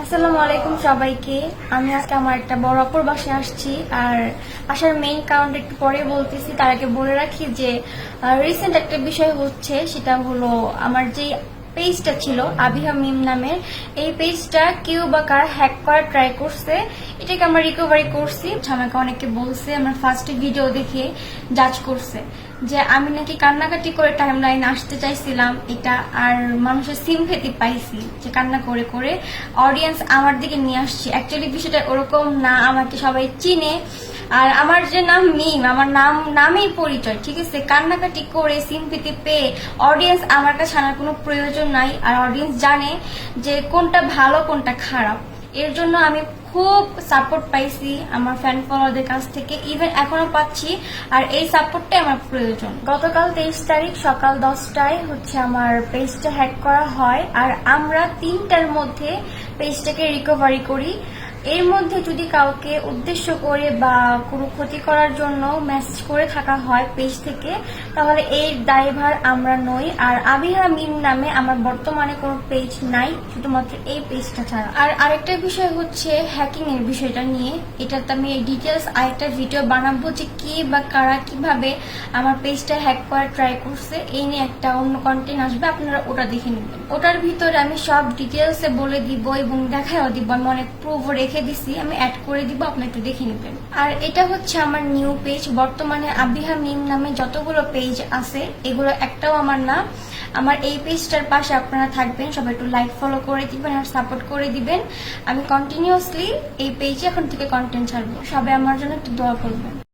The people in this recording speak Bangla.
আসসালামু আলাইকুম সবাইকে। আমি আজকে আমার একটা বড় অপর বাসায় আসছি। আর আসার মেইন কারণটা একটু পরে বলতেছি, তার আগে বলে রাখি যে রিসেন্ট একটা বিষয় হচ্ছে, সেটা হলো আমার যে পেজটা ছিল আবিহা মিম নামের, এই পেজটা কেউ বা কার হ্যাক করার ট্রাই করছে। এটাকে আমরা রিকভারি করছি। আমাকে অনেকে বলছে, আমার ফার্স্ট ভিডিও দেখে জাজ করছে যে আমি নাকি কান্নাকাটি করে টাইম লাইনে আসতে চাইছিলাম এটা, আর মানুষের সিম্পেথি পাইছি যে কান্না করে করে অডিয়েন্স আমার দিকে নিয়ে আসছে। অ্যাকচুয়ালি বিষয়টা ওরকম না, আমাকে সবাই চিনে। আর আমার যে নাম মিম, আমার নামেই পরিচয়, ঠিক আছে। কান্নাকাটি করে সিম্পেথি পেয়ে অডিয়েন্স আমার কাছে আনার কোনো প্রয়োজন নাই। আর অডিয়েন্স জানে যে কোনটা ভালো কোনটা খারাপ। এর জন্য আমি খুব সাপোর্ট পাইছি আমার ফ্যান ফলোয়ারদের কাছ থেকে, ইভেন এখনো পাচ্ছি। আর এই সাপোর্টটাই আমার প্রয়োজন। গতকাল 23 তারিখ সকাল 10টায় আমার পেজটা হ্যাক করা হয়। আর আমরা 3টার মধ্যে পেজটাকে রিকভারি করি। এর মধ্যে যদি কাউকে উদ্দেশ্য করে বা কোনো ক্ষতি করার জন্য মেসেজ করে থাকা হয় পেজ থেকে, তাহলে এই দায়ভার আমরা নই। আর আবিহা মিম নামে আমার বর্তমানে কোনো পেজ নাই, শুধুমাত্র এই পেজটা ছাড়া। আর আরেকটা বিষয় হচ্ছে হ্যাকিং এর বিষয়টা নিয়ে। এটাতে আমি ডিটেলস আরেকটা ভিডিও বানাবো যে কি বা কারা কিভাবে আমার পেজটা হ্যাক করার ট্রাই করছে। এই নিয়ে একটা অন্য কন্টেন্ট আসবে, আপনারা ওটা দেখে নেবেন। ওটার ভিতরে আমি সব ডিটেলসে বলে দিব এবং দেখাও দিব। আমি অনেক প্রুফ রেখে দিছি, আমি অ্যাড করে দিব, আপনি একটু দেখে নেবেন। আর এটা হচ্ছে আমার নিউ পেজ। বর্তমানে আবিহা মিম নামে যতগুলো পেজ আছে এগুলো একটাও আমার না। আমার এই পেজটার পাশে আপনারা থাকবেন, সবাই একটু লাইক ফলো করে দিবেন আর সাপোর্ট করে দিবেন। আমি কন্টিনিউয়াসলি এই পেজে এখন থেকে কন্টেন্ট ছাড়বো, সবাই আমার জন্য একটু দোয়া করবেন।